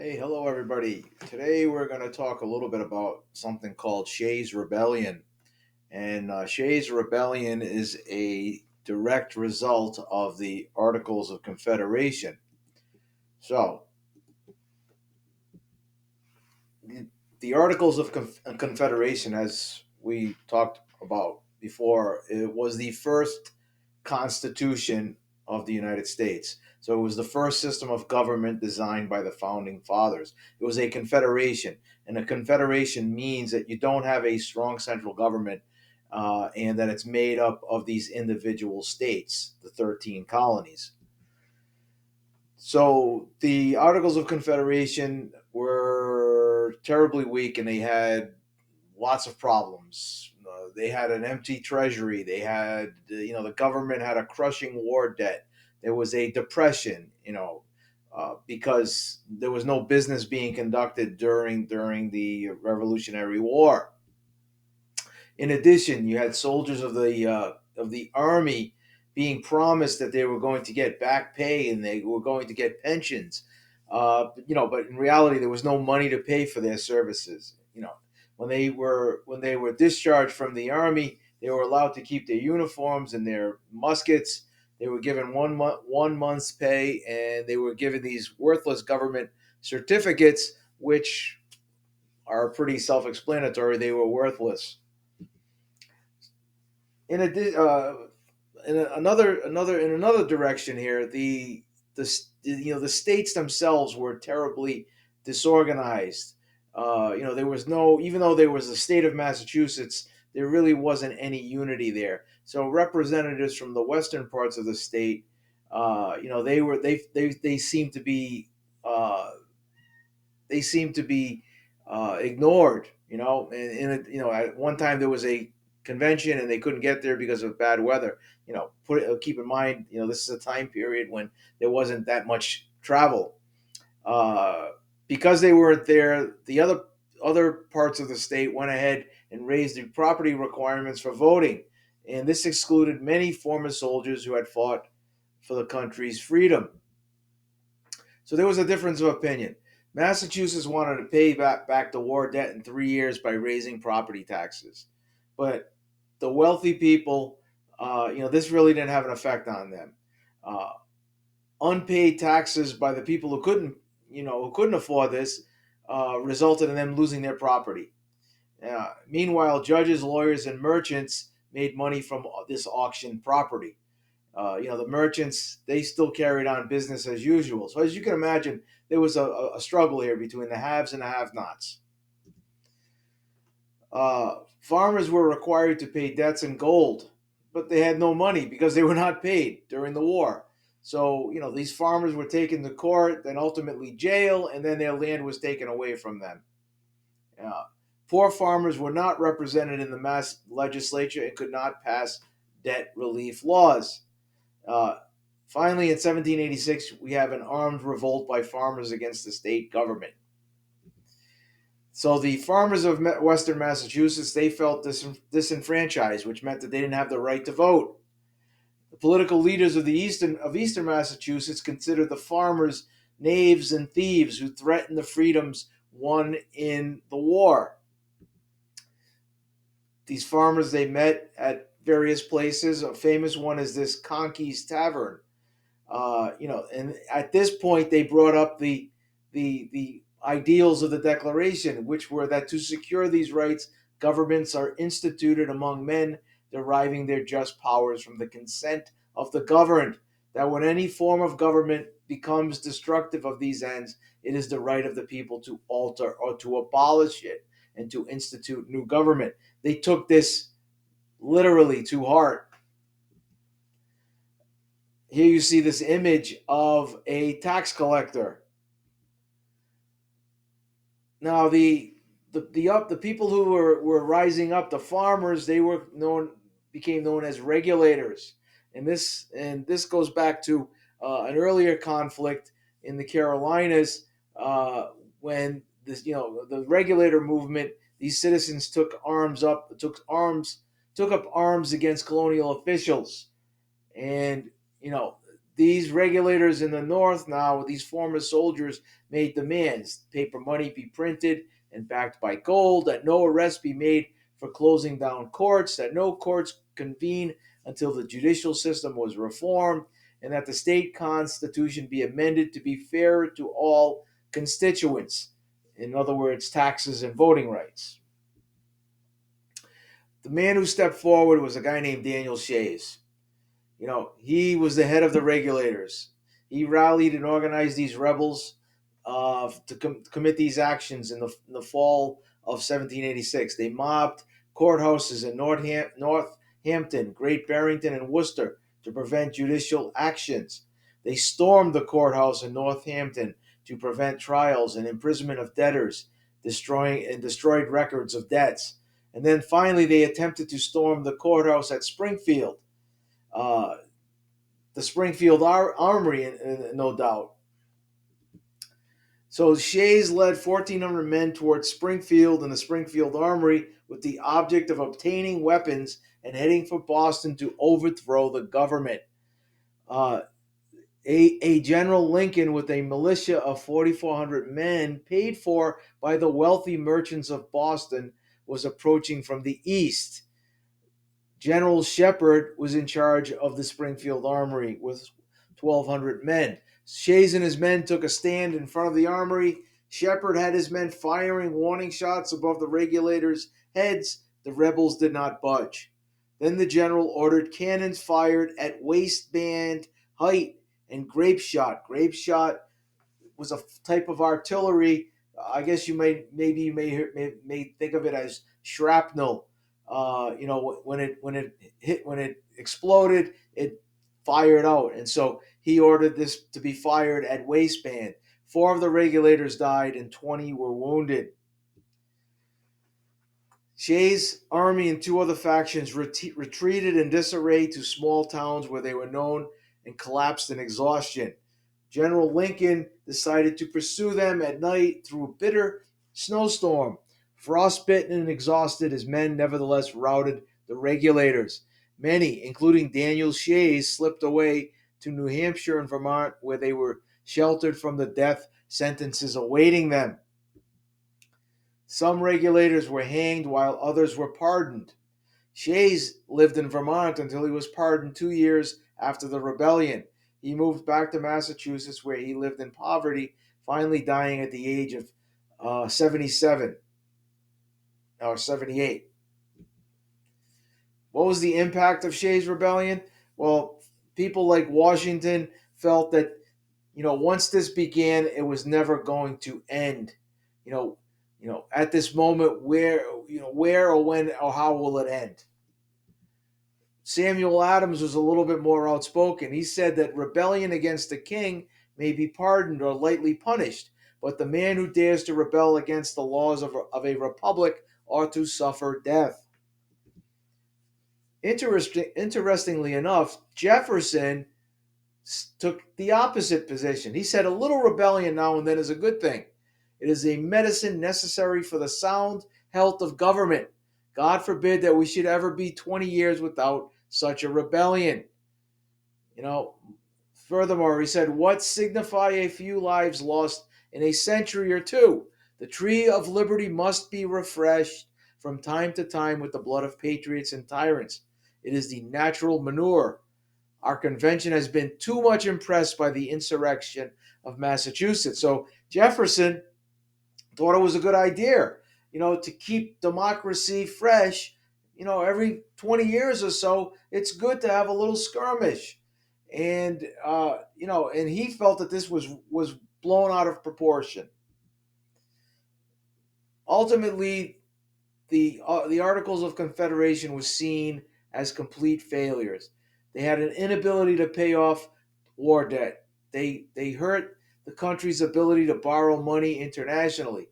Hey, hello everybody. Today we're going to talk a little bit about something called Shay's Rebellion. And Shay's Rebellion is a direct result of the Articles of Confederation. So, the Articles of Confederation, as we talked about before, it was the first Constitution of the United States. So it was the first system of government designed by the founding fathers. It was a confederation, and a confederation means that you don't have a strong central government, and that it's made up of these individual states, the 13 colonies. So the Articles of Confederation were terribly weak, and they had lots of problems. They had an empty treasury. They had, the government had a crushing war debt. There was a depression, because there was no business being conducted during the Revolutionary War. In addition, you had soldiers of the army being promised that they were going to get back pay and they were going to get pensions. But in reality, there was no money to pay for their services. When they were discharged from the army, they were allowed to keep their uniforms and their muskets. They were given 1 month's pay, and they were given these worthless government certificates, which are pretty self-explanatory. They were worthless. In addition, in another direction here, the states themselves were terribly disorganized. There was no, even though there was the state of Massachusetts, there really wasn't any unity there. So representatives from the western parts of the state, they seemed to be uh, ignored. At one time there was a convention and they couldn't get there because of bad weather. Keep in mind, this is a time period when there wasn't that much travel. Uh, because they weren't there, the other parts of the state went ahead and raised the property requirements for voting, and this excluded many former soldiers who had fought for the country's freedom. So there was a difference of opinion. Massachusetts wanted to pay back the war debt in 3 years by raising property taxes. But the wealthy people, this really didn't have an effect on them. Uh, Unpaid taxes by the people who couldn't afford this, resulted in them losing their property. Meanwhile, judges, lawyers, and merchants made money from this auction property. The merchants, they still carried on business as usual. So as you can imagine, there was a struggle here between the haves and the have-nots. Farmers were required to pay debts in gold, but they had no money because they were not paid during the war. So these farmers were taken to court, then ultimately jail, and then their land was taken away from them. Uh, Poor farmers were not represented in the mass legislature and could not pass debt relief laws. Uh, Finally, in 1786, we have an armed revolt by farmers against the state government. So the farmers of Western Massachusetts, they felt disenfranchised, which meant that they didn't have the right to vote. The political leaders of Eastern Massachusetts considered the farmers knaves and thieves who threatened the freedoms won in the war. These farmers, they met at various places. A famous one is this Conkey's Tavern. And at this point, they brought up the ideals of the Declaration, which were that to secure these rights, governments are instituted among men, deriving their just powers from the consent of the governed. That when any form of government becomes destructive of these ends, it is the right of the people to alter or to abolish it and to institute new government. They took this literally to heart. Here you see this image of a tax collector. Now the people who were rising up, the farmers, they were known became known as regulators, and this goes back to an earlier conflict in the Carolinas, when the regulator movement. These citizens took up arms against colonial officials, and you know these regulators in the North now, these former soldiers, made demands: paper money be printed and backed by gold, that no arrest be made for closing down courts, that no courts convene until the judicial system was reformed, and that the state constitution be amended to be fair to all constituents. In other words, taxes and voting rights. The man who stepped forward was a guy named Daniel Shays. He was the head of the regulators. He rallied and organized these rebels to commit these actions in the fall of 1786. They mobbed courthouses in Northampton, Great Barrington, and Worcester to prevent judicial actions. They stormed the courthouse in Northampton to prevent trials and imprisonment of debtors, destroyed records of debts. And then finally, they attempted to storm the courthouse at Springfield, uh, the Springfield Armory, no doubt. So Shays led 1,400 men towards Springfield and the Springfield Armory with the object of obtaining weapons and heading for Boston to overthrow the government. Uh, a General Lincoln with a militia of 4,400 men, paid for by the wealthy merchants of Boston, was approaching from the east. General Shepard was in charge of the Springfield Armory with 1,200 men. Shays and his men took a stand in front of the armory. Shepard had his men firing warning shots above the regulators' heads. The rebels did not budge. Then the general ordered cannons fired at waistband height and grape shot. Grape shot was a type of artillery. I guess you may think of it as shrapnel. When it exploded, it fired out, and so he ordered this to be fired at waistband. Four of the regulators died, and 20 were wounded. Shay's army and two other factions retreated in disarray to small towns where they were known and collapsed in exhaustion. General Lincoln decided to pursue them at night through a bitter snowstorm. Frostbitten and exhausted, his men nevertheless routed the regulators. Many, including Daniel Shays, slipped away to New Hampshire and Vermont, where they were sheltered from the death sentences awaiting them. Some regulators were hanged while others were pardoned. Shays lived in Vermont until he was pardoned 2 years after the rebellion. He moved back to Massachusetts, where he lived in poverty, finally dying at the age of 77 or 78. What was the impact of Shays' rebellion? Well, people like Washington felt that, once this began, it was never going to end. You know, at this moment, where or when or how will it end? Samuel Adams was a little bit more outspoken. He said that rebellion against the king may be pardoned or lightly punished, but the man who dares to rebel against the laws of a republic ought to suffer death. Interestingly enough, Jefferson took the opposite position. He said a little rebellion now and then is a good thing. It is a medicine necessary for the sound health of government. God forbid that we should ever be 20 years without such a rebellion. You know, Furthermore, he said, what signify a few lives lost in a century or two? The tree of liberty must be refreshed from time to time with the blood of patriots and tyrants. It is the natural manure. Our convention has been too much impressed by the insurrection of Massachusetts. So Jefferson thought it was a good idea, to keep democracy fresh. Every 20 years or so, it's good to have a little skirmish. And he felt that this was blown out of proportion. Ultimately, the Articles of Confederation was seen as complete failures. They had an inability to pay off war debt. They hurt the country's ability to borrow money internationally,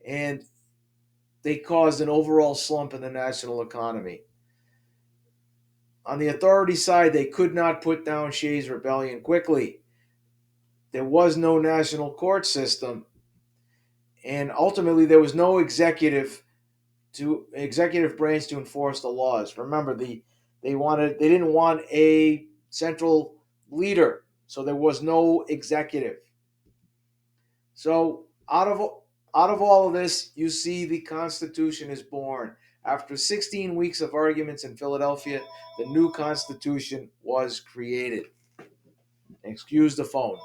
and they caused an overall slump in the national economy. On the authority side, they could not put down Shay's rebellion quickly. There was no national court system, and ultimately there was no executive branch to enforce the laws. Remember, they didn't want a central leader, So there was no executive. So out of all of this, you see the Constitution is born. After 16 weeks of arguments in Philadelphia, the new Constitution was created. Excuse the phone.